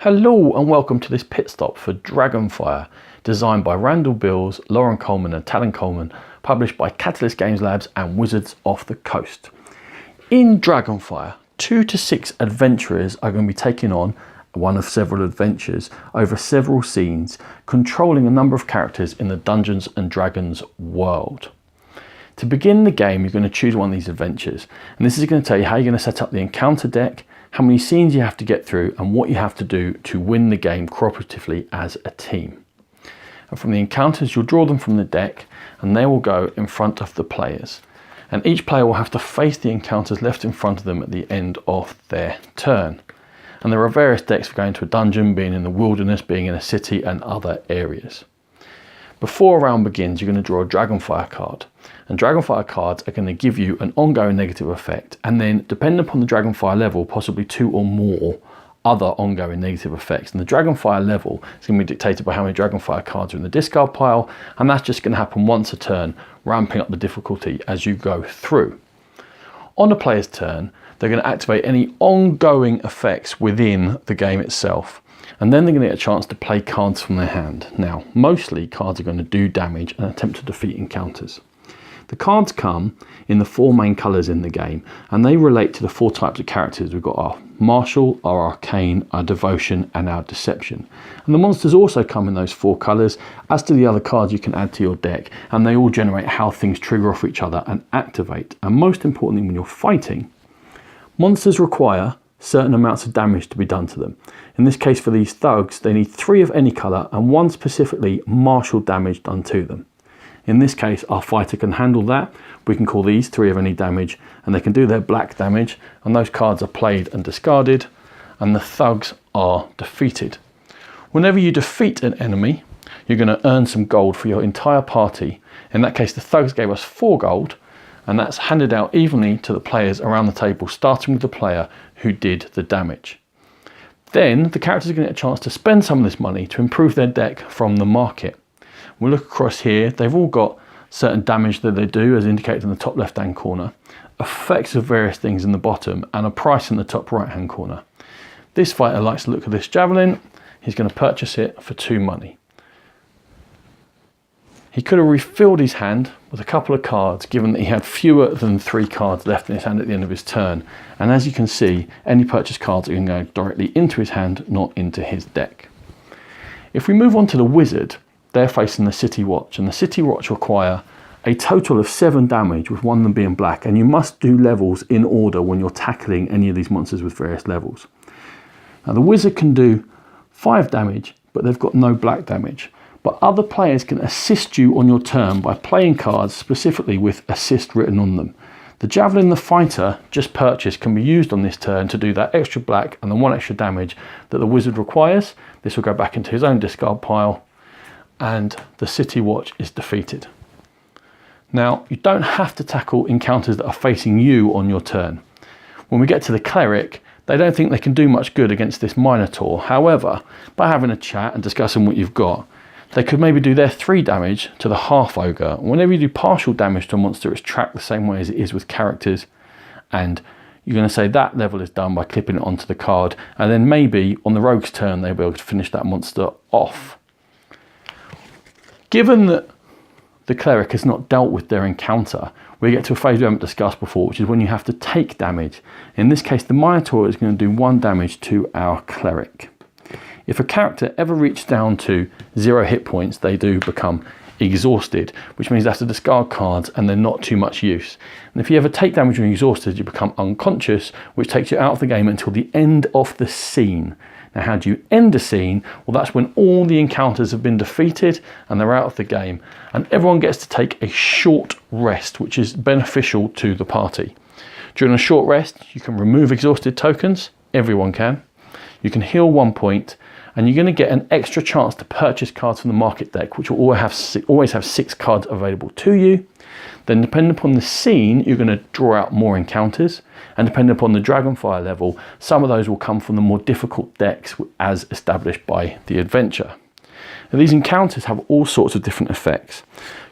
Hello and welcome to this pit stop for Dragonfire, designed by Randall, Loren Coleman and Talon Coleman, published by Catalyst Games Labs and Wizards of the Coast. In Dragonfire, 2 to 6 adventurers are going to be taking on one of several adventures over several scenes, controlling a number of characters in the Dungeons and Dragons world. To begin the game, you're going to choose one of these adventures, and this is going to tell you how you're going to set up the encounter deck, how many scenes you have to get through, and what you have to do to win the game cooperatively as a team. And from the encounters, you'll draw them from the deck, and they will go in front of the players. And each player will have to face the encounters left in front of them at the end of their turn. And there are various decks for going to a dungeon, being in the wilderness, being in a city, and other areas. Before a round begins, you're going to draw a Dragonfire card. And Dragonfire cards are going to give you an ongoing negative effect, and then, depending upon the Dragonfire level, possibly 2 or more other ongoing negative effects. And the Dragonfire level is going to be dictated by how many Dragonfire cards are in the discard pile, and that's just going to happen once a turn, ramping up the difficulty as you go through. On a player's turn, they're going to activate any ongoing effects within the game itself, and then they're going to get a chance to play cards from their hand. Now, mostly cards are going to do damage and attempt to defeat encounters. The cards come in the 4 main colours in the game, and they relate to the 4 types of characters. We've got our martial, our arcane, our devotion, and our deception. And the monsters also come in those 4 colours, as do the other cards you can add to your deck, and they all generate how things trigger off each other and activate. And most importantly, when you're fighting, monsters require certain amounts of damage to be done to them. In this case, for these thugs, they need 3 of any colour and 1 specifically martial damage done to them. In this case, our fighter can handle that. We can call these 3 of any damage, and they can do their black damage, and those cards are played and discarded, and the thugs are defeated. Whenever you defeat an enemy, you're going to earn some gold for your entire party. In that case, the thugs gave us 4 gold, and that's handed out evenly to the players around the table, starting with the player who did the damage. Then the characters are going to get a chance to spend some of this money to improve their deck from the market. We'll look across here. They've all got certain damage that they do, as indicated in the top left hand corner, effects of various things in the bottom, and a price in the top right hand corner. This fighter likes to look at this javelin. He's going to purchase it for 2 money. He could have refilled his hand with a couple of cards, given that he had fewer than 3 cards left in his hand at the end of his turn. And as you can see, any purchased cards are going to go directly into his hand, not into his deck. If we move on to the wizard, they're facing the City Watch, and the City Watch require a total of 7 damage, with 1 of them being black, and you must do levels in order when you're tackling any of these monsters with various levels. Now the wizard can do 5 damage, but they've got no black damage. But other players can assist you on your turn by playing cards specifically with assist written on them. The javelin the fighter just purchased can be used on this turn to do that extra black and the 1 extra damage that the wizard requires. This will go back into his own discard pile, and the City Watch is defeated. Now, you don't have to tackle encounters that are facing you on your turn. When we get to the cleric, they don't think they can do much good against this minotaur. However, by having a chat and discussing what you've got, they could maybe do their 3 damage to the half ogre. Whenever you do partial damage to a monster, it's tracked the same way as it is with characters, and you're going to say that level is done by clipping it onto the card, and then maybe on the rogue's turn they'll be able to finish that monster off. Given that the cleric has not dealt with their encounter, we get to a phase we haven't discussed before, which is when you have to take damage. In this case, the minotaur is going to do 1 damage to our cleric. If a character ever reaches down to 0 hit points, they do become exhausted, which means they have to discard cards and they're not too much use. And if you ever take damage when you're exhausted, you become unconscious, which takes you out of the game until the end of the scene. Now, how do you end a scene? Well, that's when all the encounters have been defeated and they're out of the game, and everyone gets to take a short rest, which is beneficial to the party. During a short rest, you can remove exhausted tokens. Everyone can. You can heal 1 point, and you're going to get an extra chance to purchase cards from the market deck, which will always have 6 cards available to you. Then, depending upon the scene, you're going to draw out more encounters, and depending upon the Dragonfire level, some of those will come from the more difficult decks as established by the adventure. Now, these encounters have all sorts of different effects.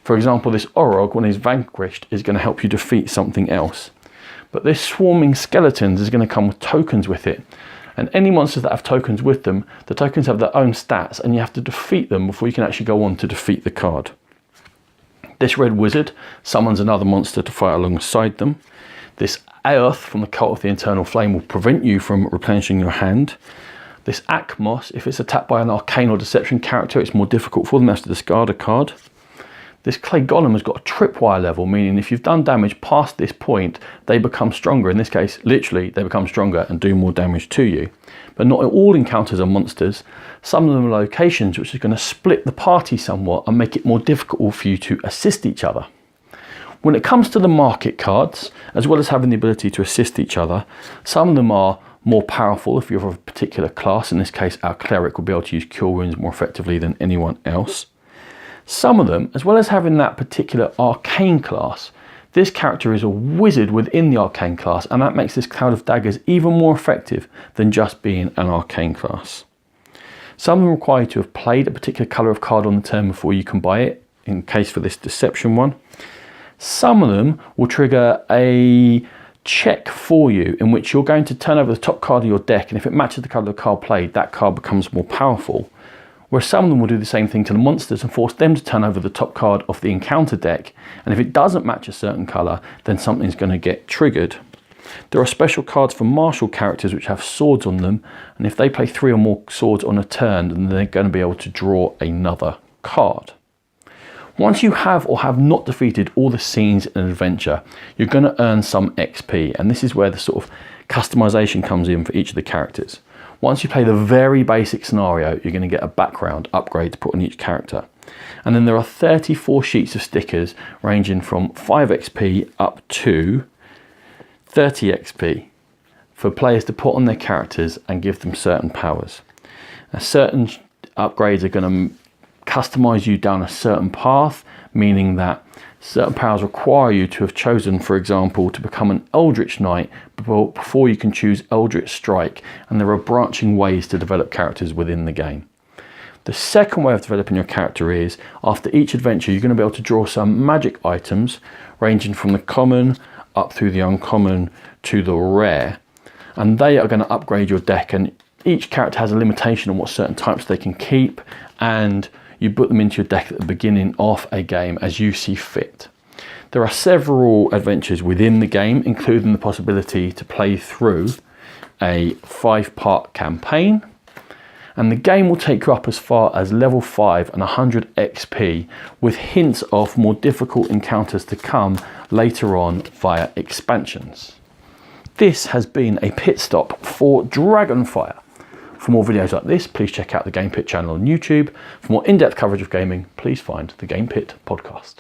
For example, this Orog, when he's vanquished, is going to help you defeat something else. But this swarming skeletons is going to come with tokens with it, And any monsters that have tokens with them, the tokens have their own stats and you have to defeat them before you can actually go on to defeat the card. This red wizard summons another monster to fight alongside them. This Earth from the Cult of the Eternal Flame will prevent you from replenishing your hand. This Akmos, if it's attacked by an Arcane or Deception character, it's more difficult for them to discard a card. This Clay Golem has got a tripwire level, meaning if you've done damage past this point, they become stronger. In this case, literally, they become stronger and do more damage to you. But not all encounters are monsters. Some of them are locations, which is going to split the party somewhat and make it more difficult for you to assist each other. When it comes to the market cards, as well as having the ability to assist each other, some of them are more powerful if you're of a particular class. In this case, our cleric will be able to use cure wounds more effectively than anyone else. Some of them, as well as having that particular arcane class, this character is a wizard within the arcane class, and that makes this Cloud of Daggers even more effective than just being an arcane class. Some of them require you to have played a particular colour of card on the turn before you can buy it, in case for this deception one. Some of them will trigger a check for you in which you're going to turn over the top card of your deck, and if it matches the colour of the card played, that card becomes more powerful. Whereas some of them will do the same thing to the monsters and force them to turn over the top card of the encounter deck, and if it doesn't match a certain colour, then something's going to get triggered. There are special cards for martial characters which have swords on them, and if they play 3 or more swords on a turn, then they're going to be able to draw another card. Once you have or have not defeated all the scenes in an adventure, you're going to earn some XP, and this is where the sort of customization comes in for each of the characters. Once you play the very basic scenario, you're going to get a background upgrade to put on each character. And then there are 34 sheets of stickers ranging from 5 XP up to 30 XP for players to put on their characters and give them certain powers. Now, certain upgrades are going to customize you down a certain path, meaning that certain powers require you to have chosen, for example, to become an Eldritch Knight before you can choose Eldritch Strike, and there are branching ways to develop characters within the game. The second way of developing your character is, after each adventure, you're going to be able to draw some magic items ranging from the common up through the uncommon to the rare, and they are going to upgrade your deck, and each character has a limitation on what certain types they can keep, and you put them into your deck at the beginning of a game as you see fit. There are several adventures within the game, including the possibility to play through a 5-part campaign, and the game will take you up as far as level 5 and 100 XP, with hints of more difficult encounters to come later on via expansions. This has been a pit stop for Dragonfire. For more videos like this, please check out the Game Pit channel on YouTube. For more in-depth coverage of gaming, please find the Game Pit podcast.